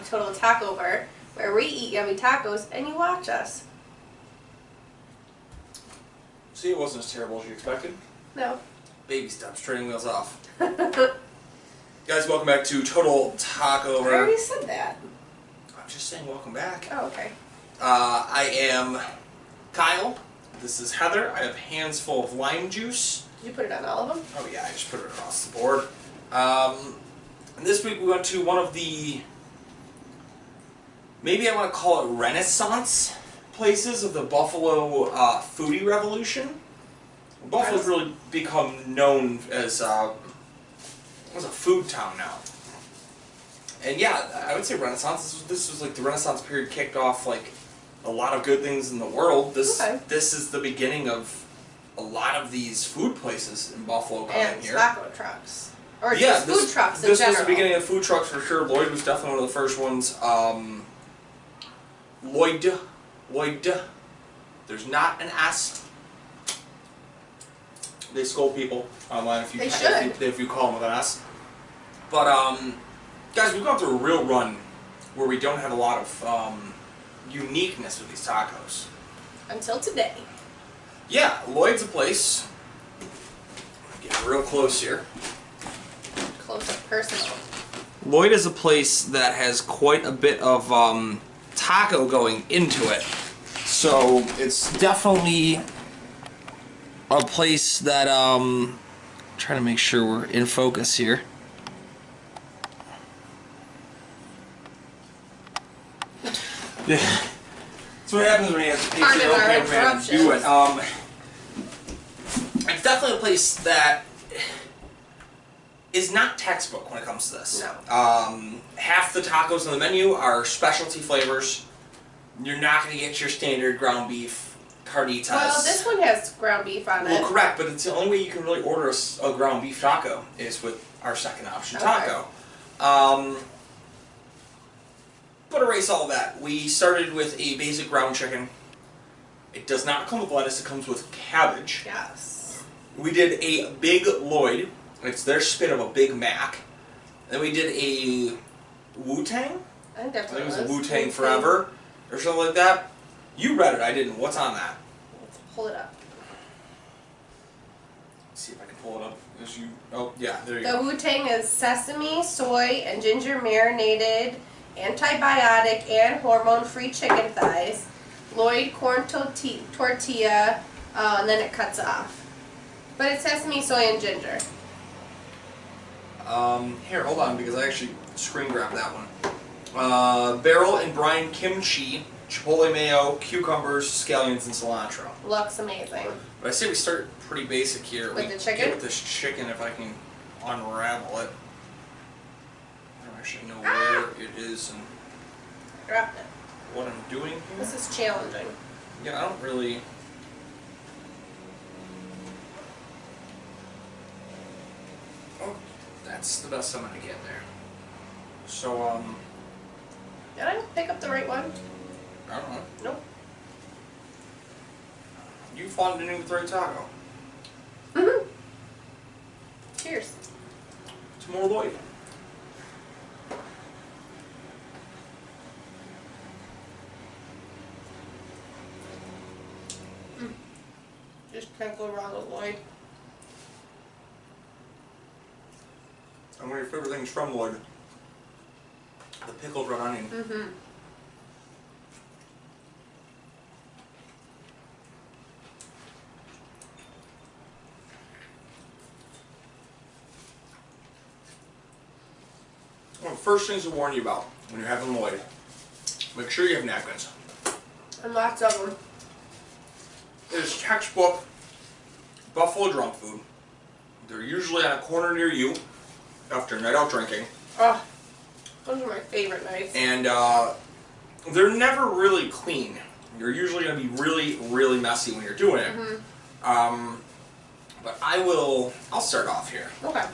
Total Takeover, where we eat yummy tacos and you watch us. See, it wasn't as terrible as you expected. No. Baby steps, training wheels off. Guys, welcome back to Total Takeover. I already said that. I'm just saying welcome back. Oh, okay. I am Kyle. This is Heather. I have hands full of lime juice. Did you put it on all of them? Oh yeah, I just put it across the board. And this week we went to one of the, maybe I want to call it Renaissance places of the Buffalo foodie revolution. Buffalo's really become known as a food town now. And yeah, I would say Renaissance. This was like the Renaissance period kicked off like a lot of good things in the world. This is the beginning of a lot of these food places in Buffalo coming and here. taco trucks. Or just food trucks in general. This was the beginning of food trucks for sure. Lloyd was definitely one of the first ones. Lloyd. There's not an S. They scold people online if you call them with an S. But guys, we've gone through a real run where we don't have a lot of uniqueness with these tacos. Until today. Yeah, Lloyd's a place. Get real close here. Close up personal. Lloyd is a place that has quite a bit of taco going into it. So it's definitely a place that trying to make sure we're in focus here. Yeah. That's what happens when you have to do it. It's definitely a place that is not textbook when it comes to this. No. Half the tacos on the menu are specialty flavors. You're not going to get your standard ground beef carnitas. Well, this one has ground beef on it. Well, correct, but it's the only way you can really order a ground beef taco is with our second option taco. But erase all that. We started with a basic ground chicken. It does not come with lettuce, it comes with cabbage. Yes. We did a Big Lloyd. It's their spin of a Big Mac. Then we did a Wu-Tang. I think that's what it was. A Wu-Tang Forever or something like that. You read it, I didn't. What's on that? Let's pull it up. Let's see if I can pull it up. Oh, yeah, there you go. The Wu-Tang is sesame, soy, and ginger marinated, antibiotic, and hormone-free chicken thighs. Lloyd corn tortilla, and then it cuts off. But it's sesame, soy, and ginger. Here, hold on, because I actually screen grabbed that one. Barrel and brine kimchi, chipotle mayo, cucumbers, scallions, and cilantro. Looks amazing. But I say we start pretty basic here. With the chicken? With this chicken, if I can unravel it. I don't actually know where it is and Dropped it. what I'm doing here. This is challenging. Yeah, I don't really... Oh, that's the best I'm gonna get there. So, Did I pick up the right one? I don't know. Nope. You fought into the right taco. Mm-hmm. Cheers. It's more Lloyd. Just can't go wrong with Lloyd. And one of your favorite things from Lloyd, the pickled red onion. Mm-hmm. One of the first things to warn you about when you're having Lloyd, make sure you have napkins. And lots of them. It is textbook Buffalo drunk food. They're usually on a corner near you after a night out drinking. Oh, those are my favorite nights. And they're never really clean. You're usually going to be really, really messy when you're doing it. Mm-hmm. But I'll start off here. Okay.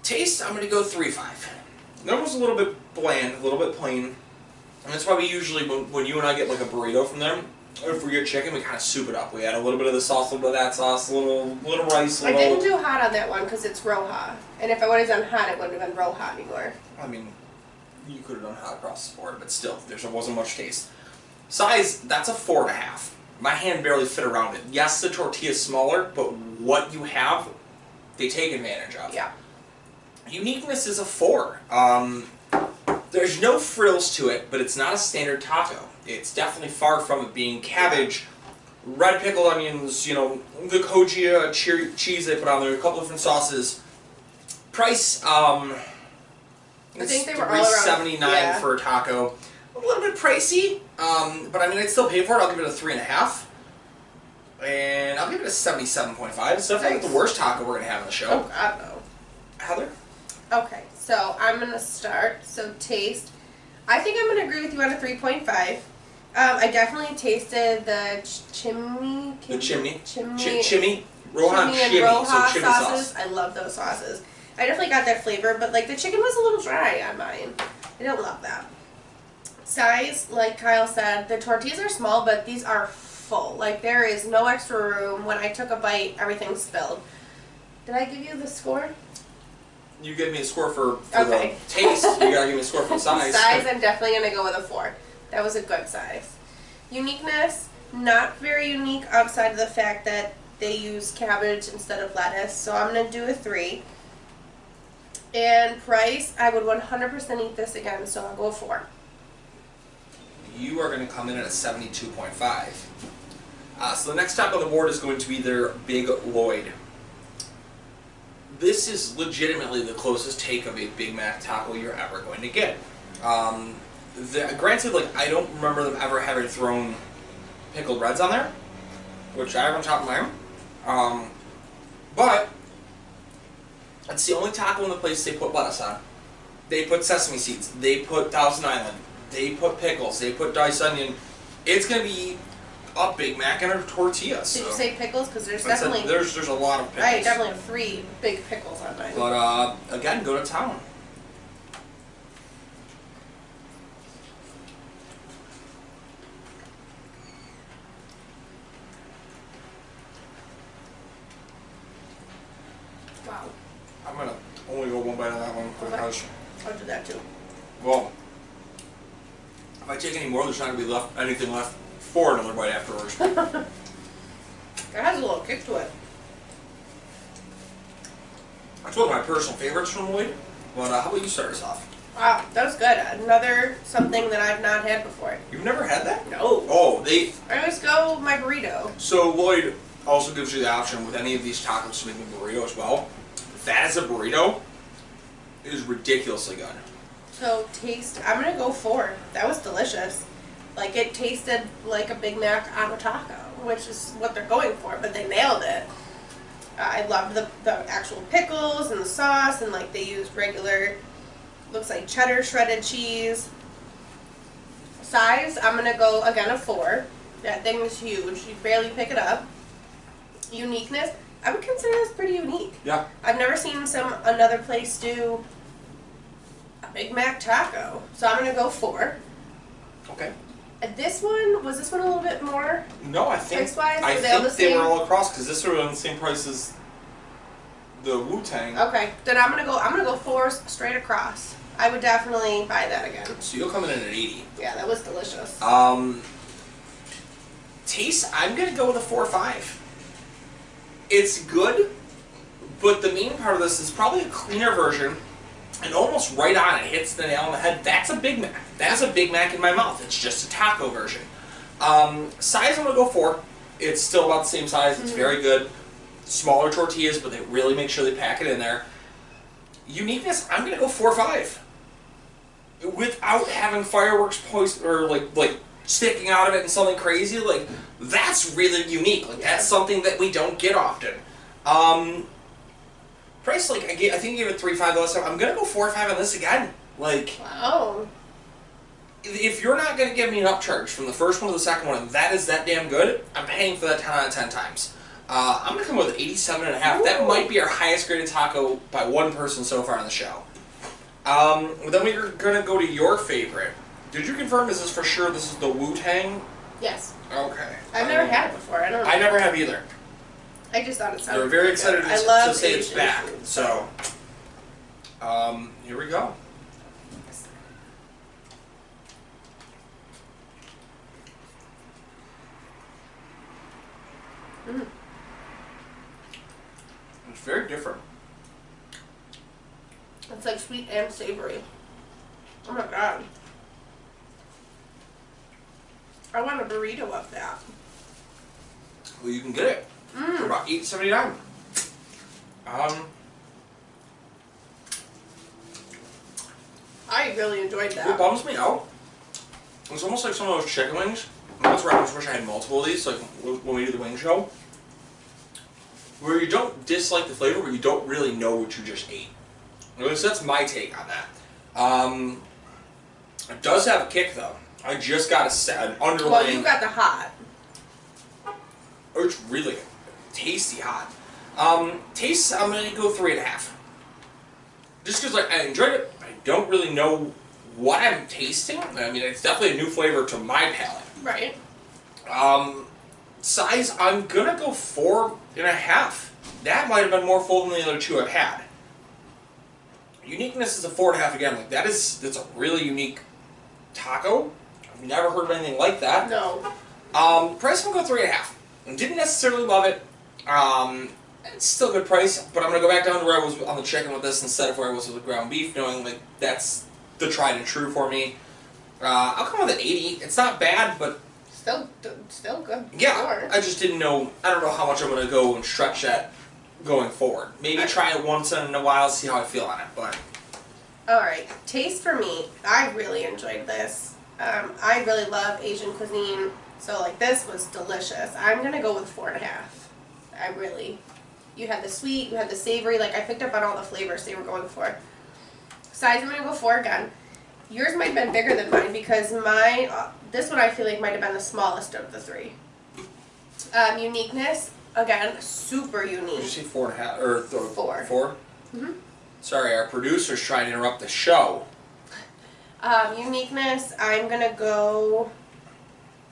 Taste, I'm going to go 3-5. That was a little bit bland, a little bit plain. And that's why we usually, when you and I get like a burrito from them, if we get chicken, we kind of soup it up. We add a little bit of this sauce, a little bit of that sauce, a little rice, I didn't do hot on that one because it's Roja. And if I would have done hot, it wouldn't have been Roja anymore. I mean, you could have done hot across the board, but still, there wasn't much taste. Size, that's a 4.5. My hand barely fit around it. Yes, the tortilla is smaller, but what you have, they take advantage of. Yeah. Uniqueness is a 4. There's no frills to it, but it's not a standard taco. It's definitely far from it being cabbage, red pickled onions, you know, the Kojia cheese they put on there, a couple different sauces. Price, I think they were all around $3.79 for a taco. A little bit pricey, but I mean, I'd still pay for it. I'll give it a 3.5. And I'll give it a 77.5. It's definitely not the worst taco we're going to have on the show. Oh, God, no. Heather? Okay, so I'm going to start. So taste. I think I'm going to agree with you on a 3.5. I definitely tasted the chimney. Rohan and shimmy, Roja so chimney sauces. sauce. I love those sauces. I definitely got that flavor, but like the chicken was a little dry on mine. I don't love that. Size, like Kyle said, the tortillas are small, but these are full. Like there is no extra room. When I took a bite, everything's filled. Did I give you the score? You give me a score for Okay. the taste. You gotta give me a score for the size. Size, I'm definitely gonna go with a 4. That was a good size. Uniqueness, not very unique outside of the fact that they use cabbage instead of lettuce. So I'm gonna do a 3. And price, I would 100% eat this again, so I'll go 4. You are going to come in at a 72.5. So the next taco on the board is going to be their Big Lloyd. This is legitimately the closest take of a Big Mac taco you're ever going to get. Granted, like I don't remember them ever having thrown pickled reds on there, which I have on top of mine. But it's the only taco in the place they put lettuce on. They put sesame seeds. They put Thousand Island. They put pickles. They put diced onion. It's gonna be a Big Mac and a tortilla. Did you say pickles? Because there's definitely there's a lot of pickles. I definitely have 3 big pickles on mine. But again, go to town. Wow. I'm gonna only go one bite on that one because I'll do that too. well, if I take any more, there's not gonna be anything left for another bite afterwards. It has a little kick to it. That's one of my personal favorites from Lloyd. But how about you start us off? Wow, that was good. Another something that I've not had before. You've never had that? No. Oh, I always go with my burrito. So Lloyd also gives you the option with any of these tacos to make a burrito as well. That as a burrito is ridiculously good. So taste, I'm gonna go 4. That was delicious. Like it tasted like a Big Mac on a taco, which is what they're going for, but they nailed it. I loved the actual pickles and the sauce, and like they used regular, looks like cheddar shredded cheese. Size, I'm gonna go again a 4. That thing is huge. You barely pick it up. Uniqueness, I would consider this pretty unique. Yeah. I've never seen another place do a Big Mac taco, so I'm gonna go 4. Okay. This one a little bit more? No, I think Price-wise, I were they all think the they same? were all across because this was on the same price as the Wu-Tang. Okay, then I'm gonna go 4 straight across. I would definitely buy that again. So you'll come in at an 80. Yeah, that was delicious. Taste, I'm gonna go with a 4 or 5. It's good, but the main part of this is probably a cleaner version. And almost right on, it hits the nail on the head. That's a Big Mac. That's a Big Mac in my mouth. It's just a taco version. Size, I'm going to go 4. It's still about the same size. It's very good. Smaller tortillas, but they really make sure they pack it in there. Uniqueness, I'm going to go 4 or 5. Without having fireworks or like sticking out of it and something crazy. Like, that's really unique. Like, that's something that we don't get often. Price, like, I think I gave it 3.5 the last time. I'm going to go 4 or 5 on this again. Like, Wow. if you're not going to give me an upcharge from the first one to the second one, and that is that damn good, I'm paying for that 10 out of 10 times. I'm going to come with 87.5. That might be our highest graded taco by one person so far on the show. Then we're going to go to your favorite. Did you confirm, is this for sure this is the Wu-Tang? Yes. Okay. I've never had it before. I don't know. I never have either. I just thought it sounded They're very excited good. to say it's back. Food. So, here we go. Mm. It's very different. It's like sweet and savory. Oh my god. I want a burrito of that. Well, you can get it for about $8.79. I really enjoyed It that. bums me out. It's almost like some of those chicken wings. That's where I just wish I had multiple of these, like when we do the wing show. Where you don't dislike the flavor, but you don't really know what you just ate. At least that's my take on that. It does have a kick though. I just got an underlying. Well, you got the hot. Oh, it's really tasty hot. Taste, I'm gonna go 3.5. Just because I enjoyed it, I don't really know what I'm tasting. I mean, it's definitely a new flavor to my palate. Right. Size, I'm gonna go 4.5. That might have been more full than the other two I've had. Uniqueness is a 4.5 again. Like that's a really unique taco. I've never heard of anything like that. No. Price, I'm gonna go 3.5. Didn't necessarily love it. It's still a good price, but I'm gonna go back down to where I was on the chicken with this instead of where I was with the ground beef, knowing like that's the tried and true for me. I'll come with an 80. It's not bad, but Still good. yeah, Sure. I just didn't know. I don't know how much I'm gonna go and stretch that going forward. Maybe try it once in a while, see how I feel on it. But Alright, taste for me. I really enjoyed this. I really love Asian cuisine, so like this was delicious. I'm gonna go with 4.5. I really. You had the sweet, you had the savory, like I picked up on all the flavors they were going for. Size, I'm gonna go 4 again. Yours might have been bigger than mine because mine, this one I feel like might have been the smallest of the 3. Uniqueness, again, super unique. did you say 4.5 or 4? 4? Mm-hmm. Sorry, our producer's trying to interrupt the show. Uniqueness, I'm gonna go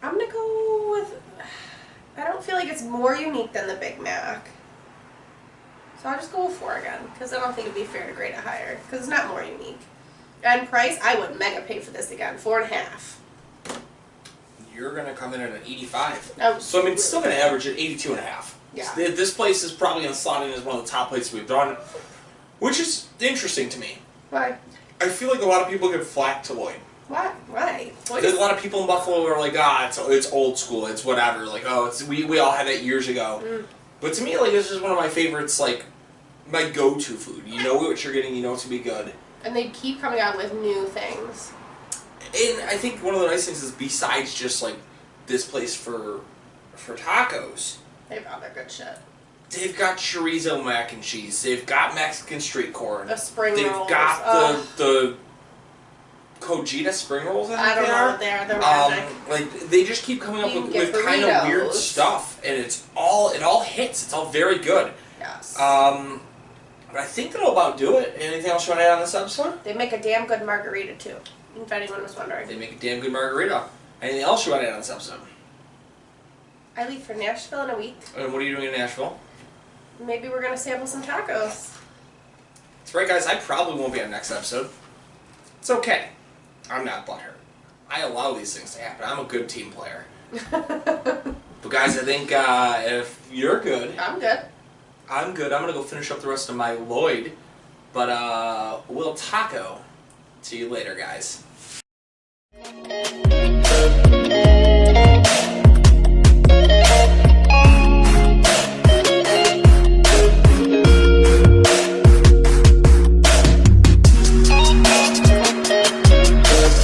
with, I don't feel like it's more unique than the Big Mac. So I'll just go with 4 again, because I don't think it'd be fair to grade it higher, because it's not more unique. And price, I would mega pay for this again, 4.5. You're gonna come in at an 85. Oh, So I mean, it's still gonna average at 82.5. Yeah. So this place is probably gonna slot in as one of the top places we've done, which is interesting to me. Why? I feel like a lot of people give flack to Lloyd. What? Why? There's a lot of people in Buffalo who are like, it's old school, it's whatever. Like, we all had that years ago. Mm. But to me, like, this is one of my favorites, like, my go-to food. You know what you're getting, you know it's gonna be good. And they keep coming out with new things. And I think one of the nice things is besides just, like, this place for tacos, They've got their good shit. they've got chorizo mac and cheese. They've got Mexican street corn. The spring They've rolls. got the Cojita spring rolls. I don't know what they are. They're magic. Like they just keep coming up You with can get kind of weird burritos. stuff, and it all hits. It's all very good. Yes. But I think that'll about do it. Anything else you want to add on this episode? They make a damn good margarita too, if anyone was wondering. They make a damn good margarita. Anything else you want to add on this episode? I leave for Nashville in a week. And what are you doing in Nashville? Maybe we're gonna sample some tacos. That's right, guys. I probably won't be on next episode. It's okay. I'm not butthurt. I allow these things to happen. I'm a good team player. But guys, I think if you're good, I'm good. I'm good. I'm gonna go finish up the rest of my Lloyd. But we'll taco. See you later, guys.